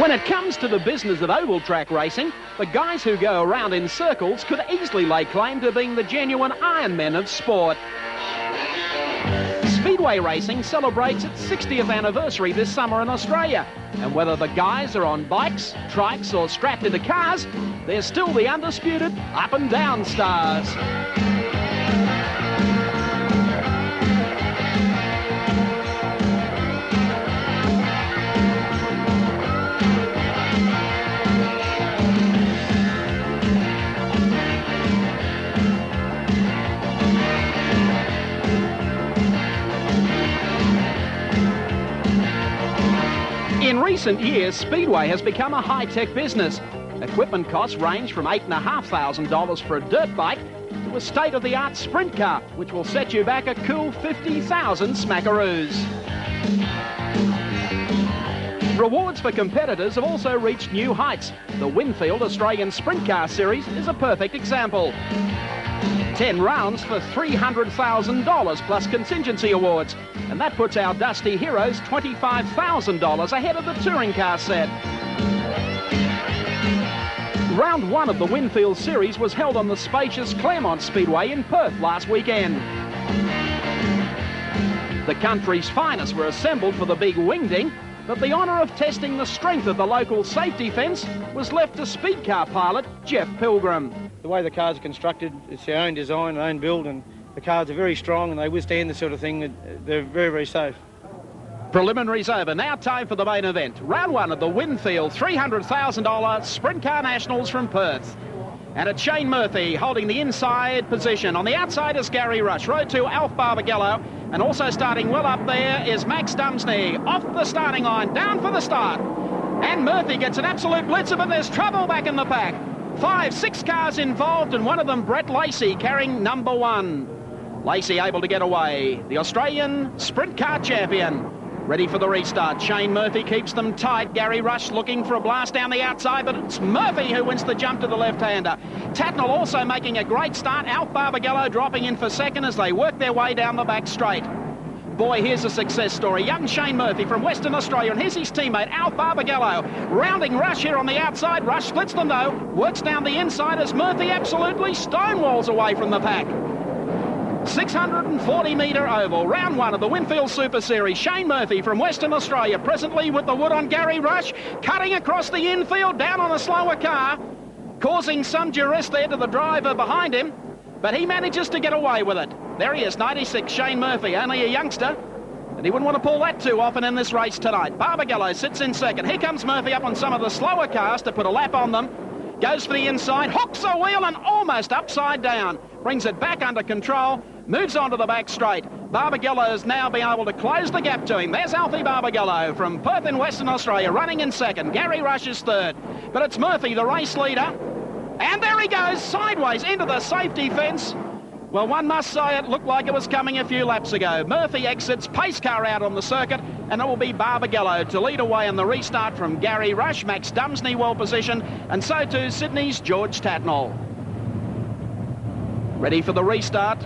When it comes to the business of oval track racing, the guys who go around in circles could easily lay claim to being the genuine Ironmen of sport. Speedway racing celebrates its 60th anniversary this summer in Australia. And whether the guys are on bikes, trikes or strapped into cars, they're still the undisputed up and down stars. In recent years, Speedway has become a high-tech business. Equipment costs range from $8,500 for a dirt bike to a state-of-the-art sprint car, which will set you back a cool 50,000 smackaroos. Rewards for competitors have also reached new heights. The Winfield Australian Sprint Car Series is a perfect example. 10 rounds for $300,000 plus contingency awards. And that puts our Dusty heroes $25,000 ahead of the touring car set. Round 1 of the Winfield Series was held on the spacious Claremont Speedway in Perth last weekend. The country's finest were assembled for the big wingding, but the honour of testing the strength of the local safety fence was left to speed car pilot Jeff Pilgrim. The way the cars are constructed, it's their own design, own build, and the cars are very strong and they withstand this sort of thing. They're very, very safe. Preliminaries over. Now time for the main event. Round 1 of the Winfield $300,000 Sprint Car Nationals from Perth. And it's Shane Murphy holding the inside position. On the outside is Gary Rush. Row 2, Alf Barbagallo. And also starting well up there is Max Dumsney. Off the starting line, down for the start. And Murphy gets an absolute blitzer, but there's trouble back in the pack. 5, 6 cars involved, and one of them Brett Lacey carrying number 1. Lacey able to get away. The Australian Sprint Car Champion. Ready for the restart. Shane Murphy keeps them tight. Gary Rush looking for a blast down the outside, but it's Murphy who wins the jump to the left-hander. Tatnall also making a great start. Alf Barbagallo dropping in for second as they work their way down the back straight. Boy, here's a success story. Young Shane Murphy from Western Australia, and here's his teammate, Alf Barbagallo. Rounding Rush here on the outside. Rush splits them, though. Works down the inside as Murphy absolutely stonewalls away from the pack. 640-metre oval, round 1 of the Winfield Super Series. Shane Murphy from Western Australia, presently with the wood on Gary Rush, cutting across the infield, down on a slower car, causing some duress there to the driver behind him, but he manages to get away with it. There he is, 96, Shane Murphy, only a youngster, and he wouldn't want to pull that too often in this race tonight. Barbagallo sits in second. Here comes Murphy up on some of the slower cars to put a lap on them. Goes for the inside, hooks a wheel and almost upside down. Brings it back under control, moves on to the back straight. Barbagallo has now been able to close the gap to him. There's Alfie Barbagallo from Perth in Western Australia, running in second. Gary Rush is third. But it's Murphy, the race leader. And there he goes, sideways into the safety fence. Well, one must say it looked like it was coming a few laps ago. Murphy exits, pace car out on the circuit, and it will be Barbagallo to lead away in the restart from Gary Rush. Max Dumsney well positioned, and so too Sydney's George Tatnall. Ready for the restart.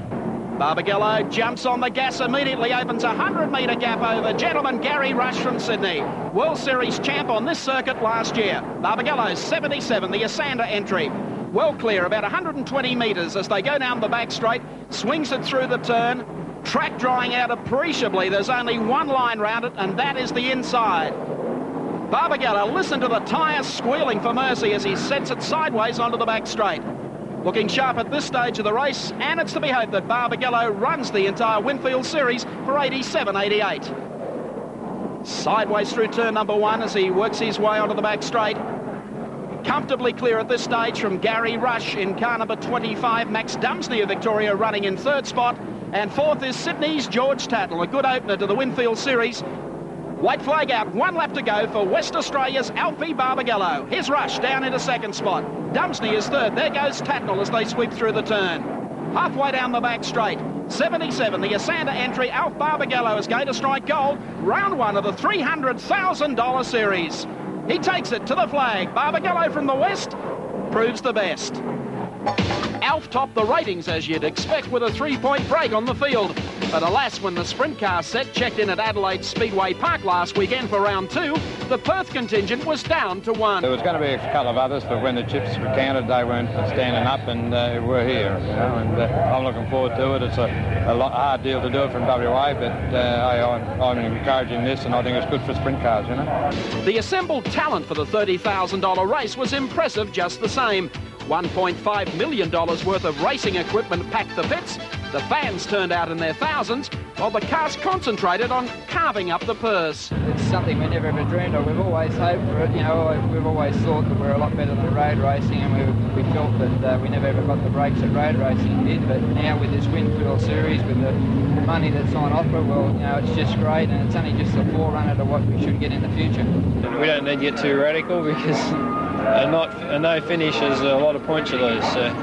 Barbagallo jumps on the gas, immediately opens a 100-metre gap over gentleman Gary Rush from Sydney. World Series champ on this circuit last year. Barbagallo's 77, the Asander entry. Well clear, about 120 metres as they go down the back straight, swings it through the turn, track drying out appreciably. There's only one line round it, and that is the inside. Barbagallo, listen to the tyres squealing for mercy as he sets it sideways onto the back straight. Looking sharp at this stage of the race, and it's to be hoped that Barbagallo runs the entire Winfield Series for 87-88. Sideways through turn number 1 as he works his way onto the back straight. Comfortably clear at this stage from Gary Rush in car number 25. Max Dumsney of Victoria running in third spot. And fourth is Sydney's George Tatnall, a good opener to the Winfield Series. White flag out, 1 lap to go for West Australia's Alfie Barbagallo. Here's Rush down into second spot. Dumsney is third. There goes Tatnall as they sweep through the turn. Halfway down the back straight. 77, the Asander entry. Alf Barbagallo is going to strike gold. Round 1 of the $300,000 series. He takes it to the flag. Barbagallo from the west proves the best. Alf topped the ratings as you'd expect with a 3-point break on the field. But alas, when the sprint car set checked in at Adelaide Speedway Park last weekend for round 2, the Perth contingent was down to 1. There was going to be a couple of others, but when the chips were counted, they weren't standing up, and we're here. You know, and I'm looking forward to it. It's a hard deal to do it from WA, but I'm encouraging this, and I think it's good for sprint cars, you know. The assembled talent for the $30,000 race was impressive just the same. $1.5 million worth of racing equipment packed the pits. The fans turned out in their thousands, while the cast concentrated on carving up the purse. It's something we never ever dreamed of. We've always hoped for it. You know, we've always thought that we're a lot better than road racing, and we felt that we never ever got the breaks that road racing did. But now with this Winfield series, with the money that's on offer, well, you know, it's just great, and it's only just a forerunner to what we should get in the future. We don't need to get too radical, because a no finish is a lot of points you lose. So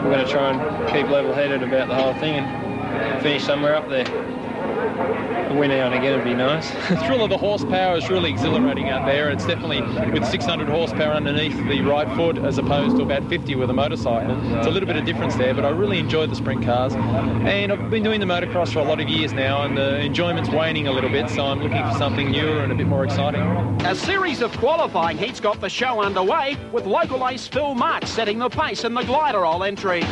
we're going to try and keep level-headed about the whole thing and finish somewhere up there. A win out again would be nice. The thrill of the horsepower is really exhilarating out there. It's definitely with 600 horsepower underneath the right foot as opposed to about 50 with a motorcycle. It's a little bit of difference there, but I really enjoy the sprint cars. And I've been doing the motocross for a lot of years now, and the enjoyment's waning a little bit, so I'm looking for something newer and a bit more exciting. A series of qualifying heats got the show underway, with local ace Phil March setting the pace in the gliderol entry.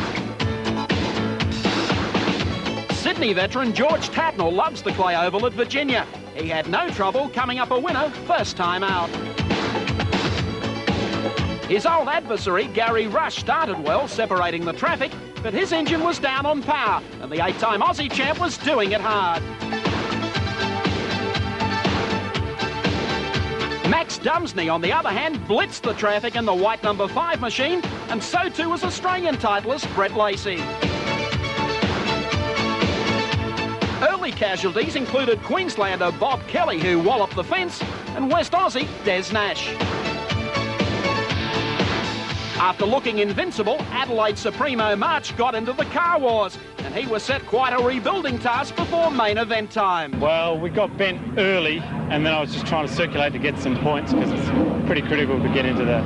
Sydney veteran George Tatnall loves the clay oval at Virginia. He had no trouble coming up a winner first time out. His old adversary Gary Rush started well, separating the traffic, but his engine was down on power, and the 8-time Aussie champ was doing it hard. Max Dumsney, on the other hand, blitzed the traffic in the white number 5 machine, and so too was Australian titleist Brett Lacey. Early casualties included Queenslander Bob Kelly, who walloped the fence, and West Aussie Des Nash. After looking invincible, Adelaide Supremo March got into the car wars, and he was set quite a rebuilding task before main event time. Well, we got bent early, and then I was just trying to circulate to get some points, because it's pretty critical to get into the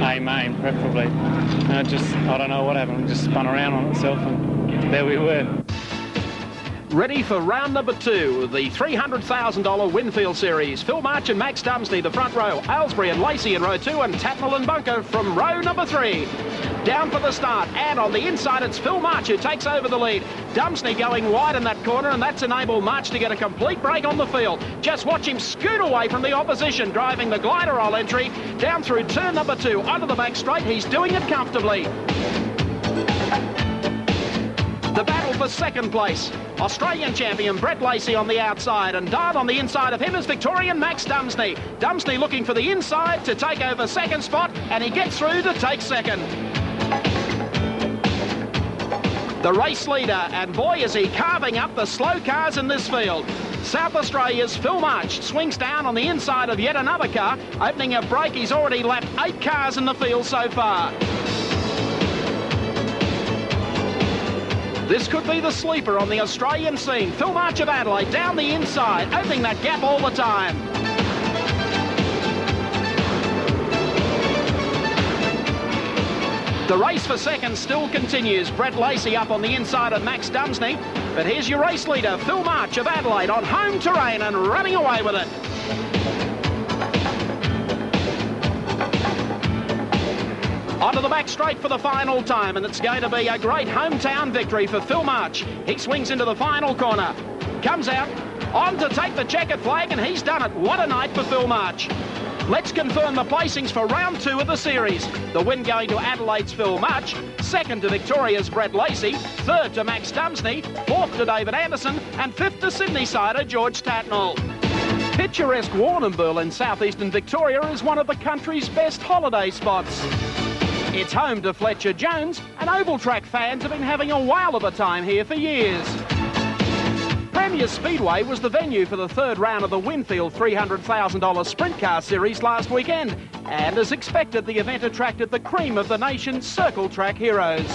A main, preferably. And I don't know what happened, it just spun around on itself, and there we were. Ready for round number 2, the $300,000 Winfield Series. Phil March and Max Dumsney, the front row. Aylesbury and Lacey in row 2, and Tatnall and Bunker from row number 3. Down for the start, and on the inside it's Phil March who takes over the lead. Dumsney going wide in that corner, and that's enabled March to get a complete break on the field. Just watch him scoot away from the opposition, driving the gliderol entry down through turn number 2 onto the back straight. He's doing it comfortably. The battle for second place. Australian champion Brett Lacey on the outside, and down on the inside of him is Victorian Max Dumsney. Dumsney looking for the inside to take over second spot, and he gets through to take second. The race leader, and boy is he carving up the slow cars in this field. South Australia's Phil March swings down on the inside of yet another car. Opening a break, he's already lapped 8 cars in the field so far. This could be the sleeper on the Australian scene. Phil March of Adelaide down the inside, opening that gap all the time. The race for second still continues. Brett Lacey up on the inside of Max Dumsney. But here's your race leader, Phil March of Adelaide, on home terrain and running away with it. Onto the back straight for the final time, and it's going to be a great hometown victory for Phil March. He swings into the final corner, comes out, on to take the checkered flag, and he's done it. What a night for Phil March. Let's confirm the placings for round 2 of the series. The win going to Adelaide's Phil March, second to Victoria's Brett Lacey, third to Max Dumsney, fourth to David Anderson, and fifth to Sydney sider George Tatnall. Picturesque Warrnambool in southeastern Victoria is one of the country's best holiday spots. It's home to Fletcher Jones, and oval track fans have been having a whale of a time here for years. Premier Speedway was the venue for the third round of the Winfield $300,000 Sprint Car Series last weekend, and as expected, the event attracted the cream of the nation's circle track heroes.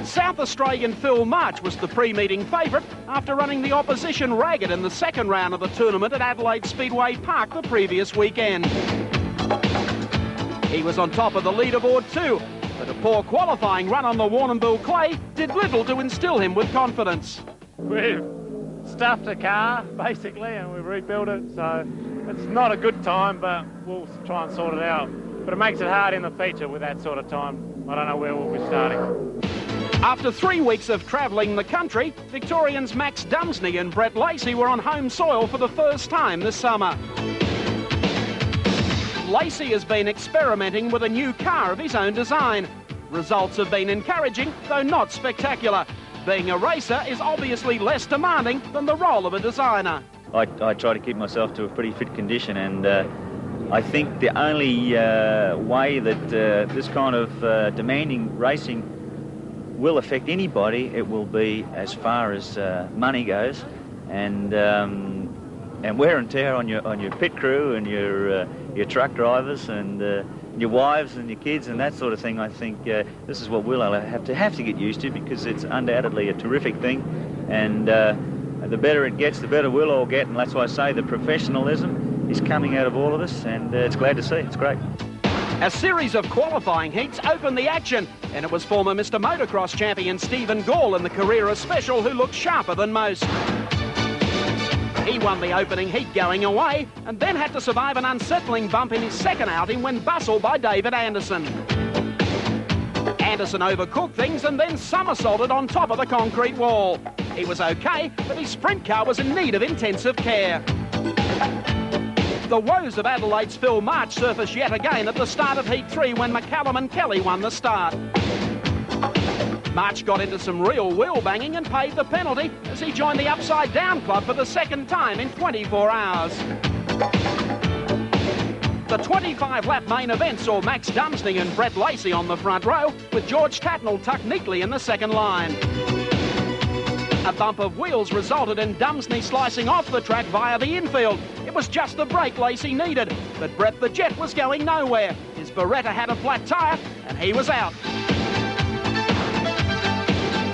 South Australian Phil March was the pre-meeting favourite after running the opposition ragged in the second round of the tournament at Adelaide Speedway Park the previous weekend. He was on top of the leaderboard too, but a poor qualifying run on the Warrnambool clay did little to instill him with confidence. We've stuffed a car, basically, and we've rebuilt it, so it's not a good time, but we'll try and sort it out. But it makes it hard in the feature with that sort of time. I don't know where we'll be starting. After 3 weeks of travelling the country, Victorians Max Dumsney and Brett Lacey were on home soil for the first time this summer. Lacey has been experimenting with a new car of his own design. Results have been encouraging, though not spectacular. Being a racer is obviously less demanding than the role of a designer. I try to keep myself to a pretty fit condition, and I think the only way that this kind of demanding racing will affect anybody, it will be as far as money goes, and wear and tear on your pit crew and your truck drivers and your wives and your kids and that sort of thing. I think this is what we'll have to get used to, because it's undoubtedly a terrific thing, and the better it gets, the better we'll all get, and that's why I say the professionalism is coming out of all of us, and it's glad to see. It's great. A series of qualifying heats opened the action, and it was former Mr. Motocross champion Stephen Gall in the Carrera Special who looked sharper than most. He won the opening heat going away, and then had to survive an unsettling bump in his second outing when bustled by David Anderson. Anderson overcooked things and then somersaulted on top of the concrete wall. He was okay, but his sprint car was in need of intensive care. The woes of Adelaide's Phil March surfaced yet again at the start of Heat 3 when McCallum and Kelly won the start. March got into some real wheel banging and paid the penalty as he joined the Upside Down Club for the second time in 24 hours. The 25-lap main event saw Max Dumsney and Brett Lacey on the front row, with George Tatnell tucked neatly in the second line. A bump of wheels resulted in Dumsney slicing off the track via the infield. It was just the brake Lacey needed, but Brett the Jet was going nowhere. His Beretta had a flat tyre and he was out.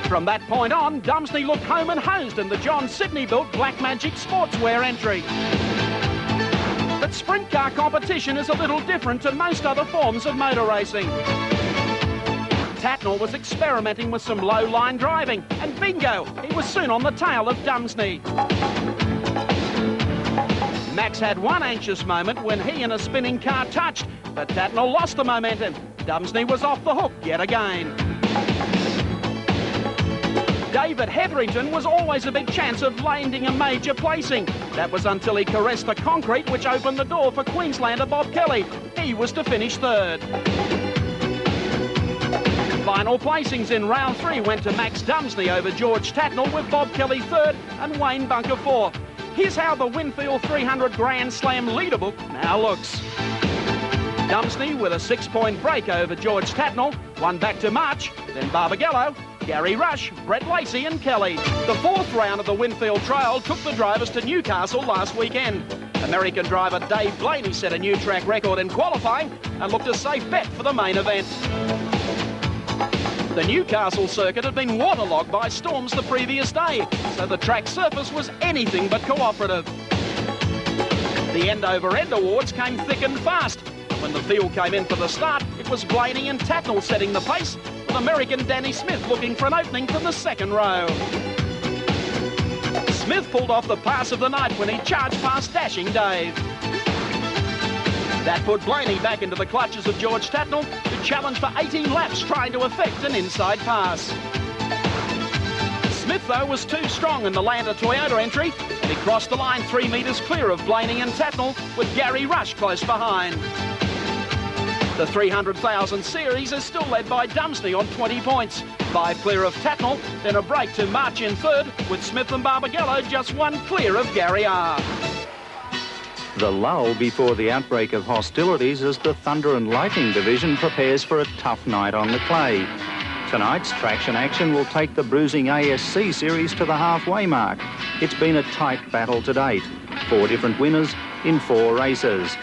From that point on, Dumsney looked home and hosed in the John Sidney-built Black Magic sportswear entry. But sprint car competition is a little different to most other forms of motor racing. Tatnell was experimenting with some low-line driving, and bingo, he was soon on the tail of Dumsney. Max had one anxious moment when he and a spinning car touched, but Tatnell lost the momentum. Dumsney was off the hook yet again. David Hetherington was always a big chance of landing a major placing. That was until he caressed the concrete, which opened the door for Queenslander Bob Kelly. He was to finish third. Final placings in round 3 went to Max Dumsney over George Tatnell, with Bob Kelly third and Wayne Bunker fourth. Here's how the Winfield 300 Grand Slam leaderbook now looks. Dumsney with a 6-point break over George Tatnell, one back to March, then Barbagallo, Gary Rush, Brett Lacey and Kelly. The 4th round of the Winfield Trail took the drivers to Newcastle last weekend. American driver Dave Blaney set a new track record in qualifying and looked a safe bet for the main event. The Newcastle circuit had been waterlogged by storms the previous day, so the track surface was anything but cooperative. The end-over-end awards came thick and fast. When the field came in for the start, it was Blaney and Tatnell setting the pace, with American Danny Smith looking for an opening from the second row. Smith pulled off the pass of the night when he charged past dashing Dave. That put Blaney back into the clutches of George Tatnell, who challenged for 18 laps trying to effect an inside pass. Smith, though, was too strong in the Lander Toyota entry, and he crossed the line 3 metres clear of Blaney and Tatnell, with Gary Rush close behind. The 300,000 series is still led by Dumsney on 20 points, 5 clear of Tatnell, then a break to March in third, with Smith and Barbagallo just 1 clear of Gary R. The lull before the outbreak of hostilities as the Thunder and Lightning division prepares for a tough night on the clay. Tonight's traction action will take the bruising ASC series to the halfway mark. It's been a tight battle to date. 4 different winners in 4 races.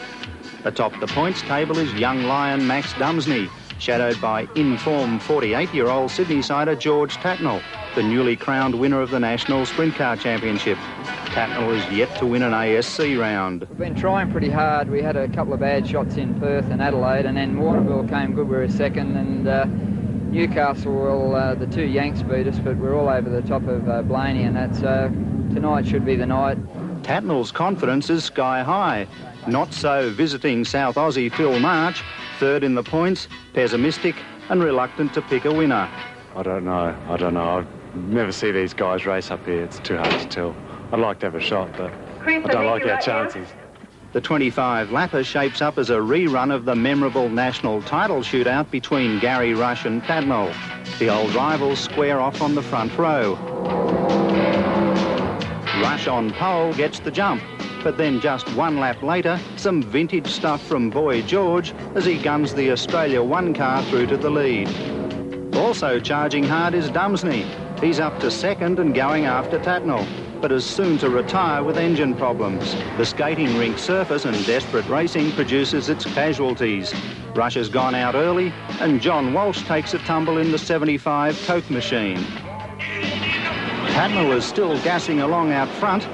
Atop the points table is young lion Max Dumsney, shadowed by in-form 48-year-old Sydney-sider George Tatnell. the newly crowned winner of the National Sprint Car Championship. Tatnall is yet to win an ASC round. We've been trying pretty hard. We had a couple of bad shots in Perth and Adelaide, and then Warrnambool came good. We were second, and Newcastle, well, the two Yanks beat us, but we're all over the top of Blaney, and that's tonight should be the night. Tatnall's confidence is sky high. Not so visiting South Aussie Phil March, third in the points, pessimistic and reluctant to pick a winner. I don't know. I never see these guys race up here. It's too hard to tell. I'd like to have a shot, but I don't like our chances. The 25-lapper shapes up as a rerun of the memorable national title shootout between Gary Rush and Tatnall. The old rivals square off on the front row. Rush on pole gets the jump, but then just one lap later, some vintage stuff from Boy George as he guns the Australia 1 car through to the lead. Also charging hard is Dumsney. He's up to second and going after Tatnall, but is soon to retire with engine problems. The skating rink surface and desperate racing produces its casualties. Rush has gone out early and John Walsh takes a tumble in the 75 Coke machine. Tatnall is still gassing along out front,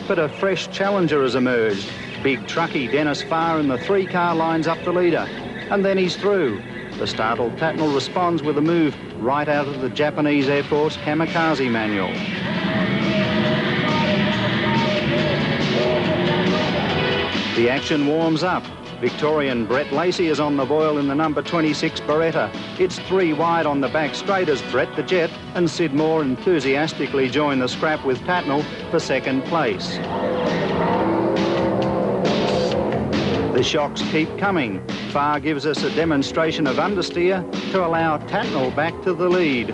but a fresh challenger has emerged. Big truckie Dennis Farr in the 3-car lines up the leader, and then he's through. The startled Tatnall responds with a move right out of the Japanese Air Force kamikaze manual. The action warms up. Victorian Brett Lacey is on the boil in the number 26 Beretta. It's 3 wide on the back straight as Brett the Jet and Sid Moore enthusiastically join the scrap with Tatnall for second place. The shocks keep coming. Farr gives us a demonstration of understeer to allow Tatnall back to the lead.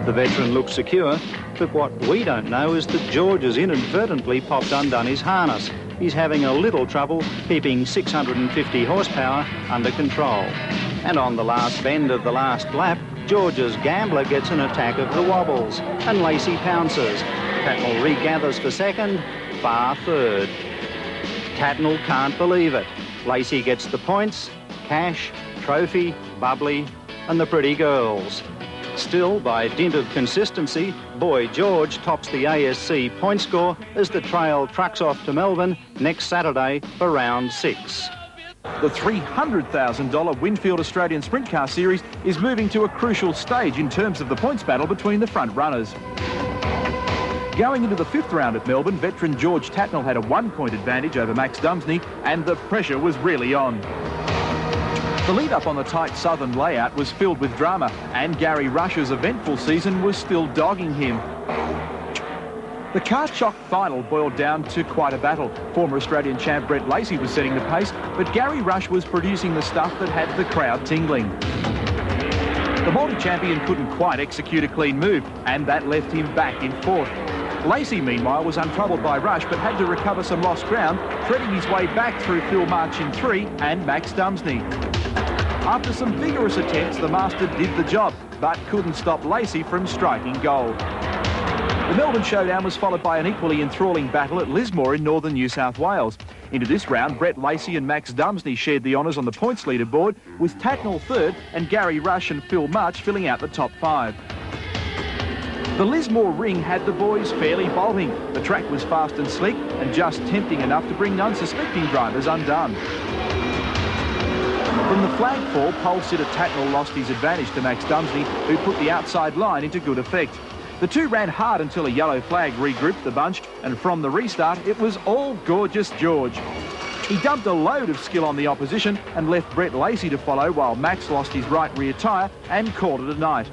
The veteran looks secure, but what we don't know is that George has inadvertently popped undone his harness. He's having a little trouble keeping 650 horsepower under control. And on the last bend of the last lap, George's Gambler gets an attack of the wobbles, and Lacey pounces. Tatnall regathers for second, Farr third. Tatnall can't believe it. Lacey gets the points, cash, trophy, bubbly, and the pretty girls. Still, by dint of consistency, Boy George tops the ASC point score as the trail trucks off to Melbourne next Saturday for round 6. The $300,000 Winfield Australian Sprint Car Series is moving to a crucial stage in terms of the points battle between the front runners. Going into the 5th round at Melbourne, veteran George Tatnall had a 1-point advantage over Max Dumsney, and the pressure was really on. The lead-up on the tight southern layout was filled with drama, and Gary Rush's eventful season was still dogging him. The car-chock final boiled down to quite a battle. Former Australian champ Brett Lacey was setting the pace, but Gary Rush was producing the stuff that had the crowd tingling. The multi-champion couldn't quite execute a clean move, and that left him back in 4th. Lacey, meanwhile, was untroubled by Rush, but had to recover some lost ground, threading his way back through Phil March in 3 and Max Dumsney. After some vigorous attempts, the Master did the job, but couldn't stop Lacey from striking gold. The Melbourne showdown was followed by an equally enthralling battle at Lismore in northern New South Wales. Into this round, Brett Lacey and Max Dumsney shared the honours on the points leaderboard, with Tatnall third and Gary Rush and Phil March filling out the top 5. The Lismore ring had the boys fairly bolting. The track was fast and slick and just tempting enough to bring unsuspecting drivers undone. From the flag fall, pole sitter Tatnall lost his advantage to Max Dumsney, who put the outside line into good effect. The two ran hard until a yellow flag regrouped the bunch, and from the restart, it was all gorgeous George. He dumped a load of skill on the opposition and left Brett Lacey to follow while Max lost his right rear tyre and called it a night.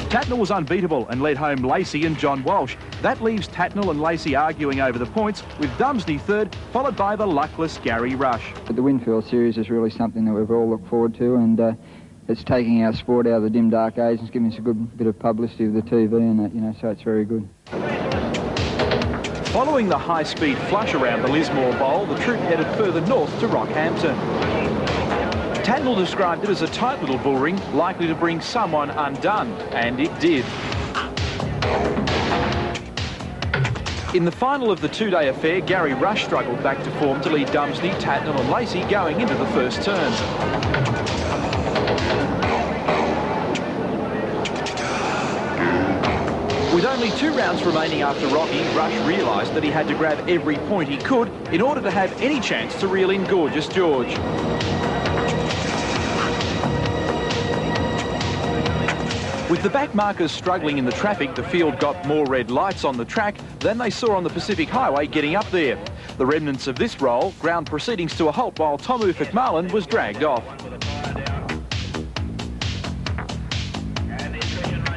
Tatnall was unbeatable and led home Lacey and John Walsh. That leaves Tatnall and Lacey arguing over the points, with Dumsney third, followed by the luckless Gary Rush. The Winfield Series is really something that we've all looked forward to, and it's taking our sport out of the dim, dark age and giving us a good bit of publicity with the TV and that, you know, so it's very good. Following the high-speed flush around the Lismore Bowl, the troop headed further north to Rockhampton. Tatnall described it as a tight little bullring, likely to bring someone undone, and it did. In the final of the 2-day affair, Gary Rush struggled back to form to lead Dumsney, Tatnall and Lacey going into the first turn. With only 2 rounds remaining after Rocky, Rush realised that he had to grab every point he could in order to have any chance to reel in Gorgeous George. With the back markers struggling in the traffic, the field got more red lights on the track than they saw on the Pacific Highway getting up there. The remnants of this roll ground proceedings to a halt while Tomu McMullen was dragged off.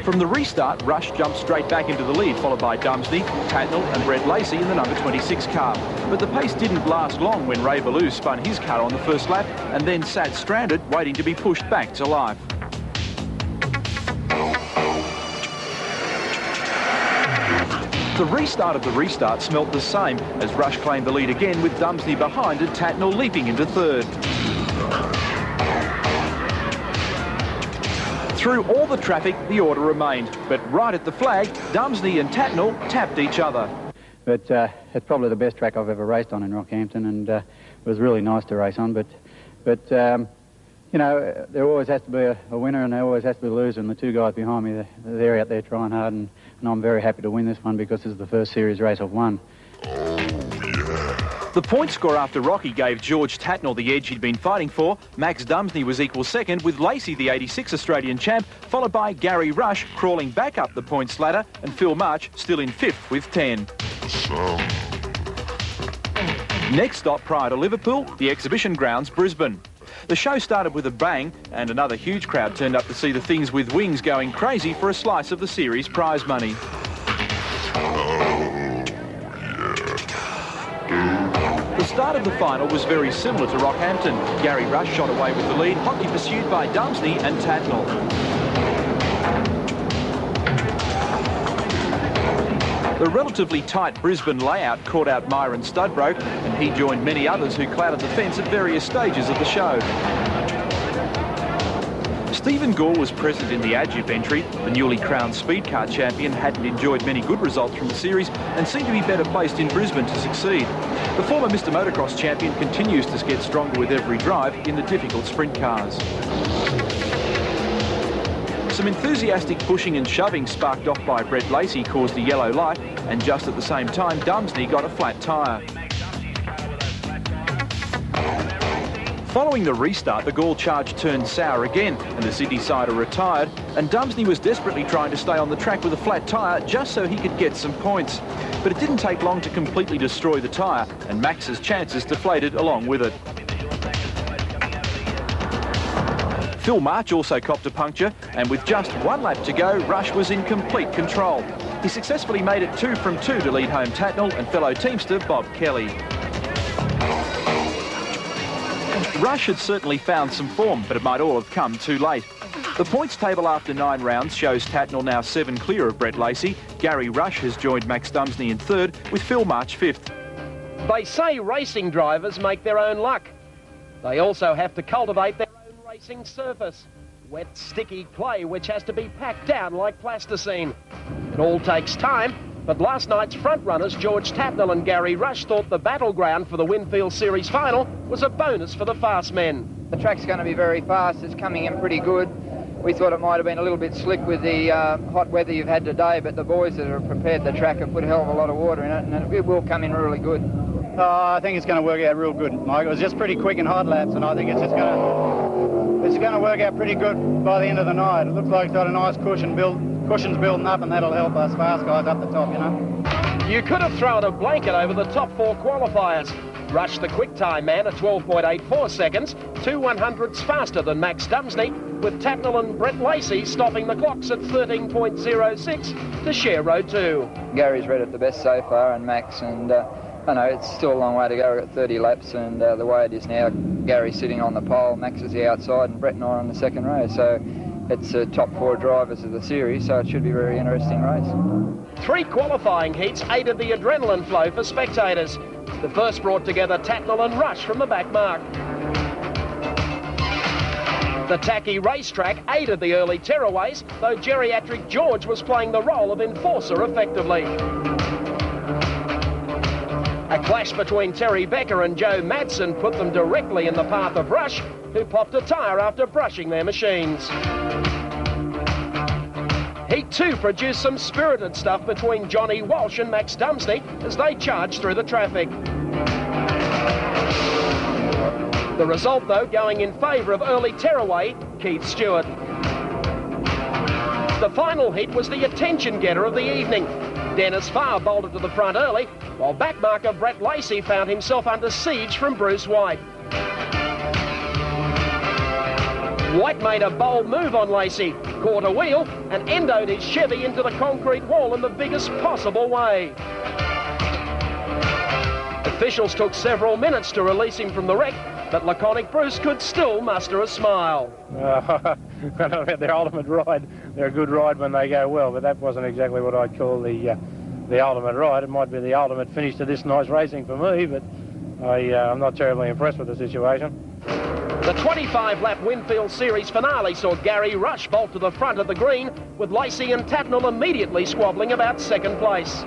From the restart, Rush jumped straight back into the lead, followed by Dumsney, Tatnall and Brett Lacey in the number 26 car. But the pace didn't last long when Ray Ballou spun his car on the first lap and then sat stranded, waiting to be pushed back to life. The restart of the restart smelt the same as Rush claimed the lead again, with Dumsney behind and Tatnall leaping into third. Through all the traffic, the order remained, but right at the flag, Dumsney and Tatnall tapped each other. But it's probably the best track I've ever raced on in Rockhampton, and it was really nice to race on. But you know, there always has to be a winner and there always has to be a loser, and the 2 guys behind me, they're out there trying hard, and I'm very happy to win this one because this is the first series race I've won. The point score after Rocky gave George Tatnall the edge he'd been fighting for. Max Dumsney was equal second, with Lacey, the 86 Australian champ, followed by Gary Rush crawling back up the points ladder, and Phil March still in 5th with 10. Next stop prior to Liverpool, the exhibition grounds, Brisbane. The show started with a bang, and another huge crowd turned up to see the Things with Wings going crazy for a slice of the series prize money. The start of the final was very similar to Rockhampton. Gary Rush shot away with the lead, hotly pursued by Dumsney and Tatnall. The relatively tight Brisbane layout caught out Myron Studbroke, and he joined many others who clouded the fence at various stages of the show. Stephen Gore was present in the Adjup entry. The newly crowned speed car champion hadn't enjoyed many good results from the series and seemed to be better placed in Brisbane to succeed. The former Mr Motocross champion continues to get stronger with every drive in the difficult sprint cars. Some enthusiastic pushing and shoving sparked off by Brett Lacey caused a yellow light, and just at the same time Dumsney got a flat tyre. Following the restart, the Gall charge turned sour again and the Sydney sider retired, and Dumsney was desperately trying to stay on the track with a flat tyre just so he could get some points. But it didn't take long to completely destroy the tyre, and Max's chances deflated along with it. Phil March also copped a puncture, and with just 1 lap to go, Rush was in complete control. He successfully made it 2 from 2 to lead home Tatnall and fellow teamster Bob Kelly. Rush had certainly found some form, but it might all have come too late. The points table after 9 rounds shows Tatnall now 7 clear of Brett Lacey. Gary Rush has joined Max Dumsney in 3rd, with Phil March 5th. They say racing drivers make their own luck. They also have to cultivate their own racing surface. Wet, sticky clay which has to be packed down like plasticine. It all takes time, but last night's front runners George Tatnall and Gary Rush thought the battleground for the Winfield Series final was a bonus for the fast men. The track's going to be very fast. It's coming in pretty good. We thought it might have been a little bit slick with the hot weather you've had today, but the boys that have prepared the track have put a hell of a lot of water in it, and it will come in really good. I think it's going to work out real good, Mike. It was just pretty quick in hot laps, and I think it's going to work out pretty good by the end of the night. It looks like it's got a nice cushion's building up, and that'll help us fast guys up the top, you know. You could have thrown a blanket over the top 4 qualifiers. Rush, the quick time man, at 12.84 seconds, 2 100ths faster than Max Dumsney, with Tatnall and Brett Lacey stopping the clocks at 13.06 to share row 2. Gary's read it the best so far, and Max, and I know it's still a long way to go. We've got 30 laps, and the way it is now, Gary's sitting on the pole, Max is the outside, and Brett and I are on the second row. So it's top 4 drivers of the series, so it should be a very interesting race. 3 qualifying heats aided the adrenaline flow for spectators. The first brought together Tatnall and Rush from the back mark. The tacky racetrack aided the early tearaways, though geriatric George was playing the role of enforcer effectively. A clash between Terry Becker and Joe Madsen put them directly in the path of Rush, who popped a tyre after brushing their machines. Heat 2 produced some spirited stuff between Johnny Walsh and Max Dumsney as they charged through the traffic. The result, though, going in favour of early tearaway Keith Stewart. The final hit was the attention-getter of the evening. Dennis Farr bolted to the front early, while backmarker Brett Lacey found himself under siege from Bruce White. White made a bold move on Lacey, caught a wheel and endoed his Chevy into the concrete wall in the biggest possible way. Officials took several minutes to release him from the wreck, but laconic Bruce could still muster a smile. Their ultimate ride, they're a good ride when they go well, but that wasn't exactly what I'd call the ultimate ride. It might be the ultimate finish to this night's racing for me, but I'm not terribly impressed with the situation. The 25-lap Winfield Series finale saw Gary Rush bolt to the front of the green, with Lacey and Tatnall immediately squabbling about second place.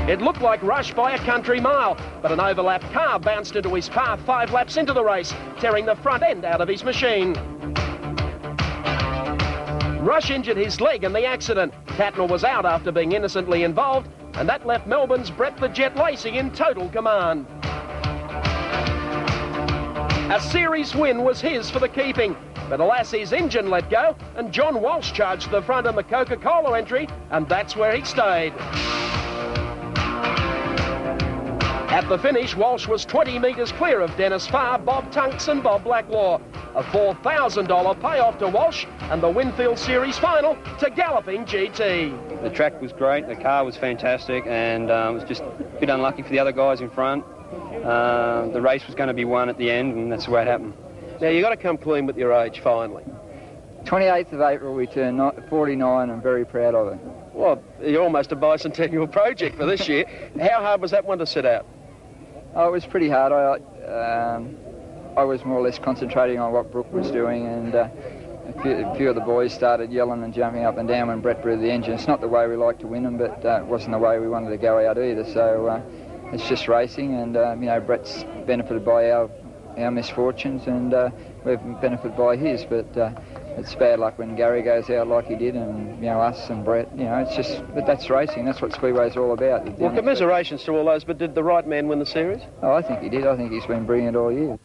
It looked like Rush by a country mile, but an overlapped car bounced into his path 5 laps into the race, tearing the front end out of his machine. Rush injured his leg in the accident. Tatnall was out after being innocently involved, and that left Melbourne's Brett the Jet Lacey in total command. A series win was his for the keeping, but alas, his engine let go, and John Walsh charged to the front in the Coca-Cola entry, and that's where he stayed. At the finish, Walsh was 20 metres clear of Dennis Farr, Bob Tunks and Bob Blacklaw. A $4,000 payoff to Walsh and the Winfield Series final to Galloping GT. The track was great, the car was fantastic, and it was just a bit unlucky for the other guys in front. The race was going to be won at the end, and that's the way it happened. Now, you've got to come clean with your age, finally. 28th of April, we turned 49. I'm very proud of it. Well, you're almost a bicentennial project for this year. How hard was that one to set out? Oh, it was pretty hard. I was more or less concentrating on what Brooke was doing, and a few of the boys started yelling and jumping up and down when Brett blew the engine. It's not the way we like to win them, but it wasn't the way we wanted to go out either. So it's just racing, and you know, Brett's benefited by our misfortunes, and we've benefited by his. But it's bad luck when Gary goes out like he did, and you know, us and Brett. You know, it's just, but that's racing. That's what Speedway's all about. Well, commiserations to all those. But did the right man win the series? Oh, I think he did. I think he's been brilliant all year.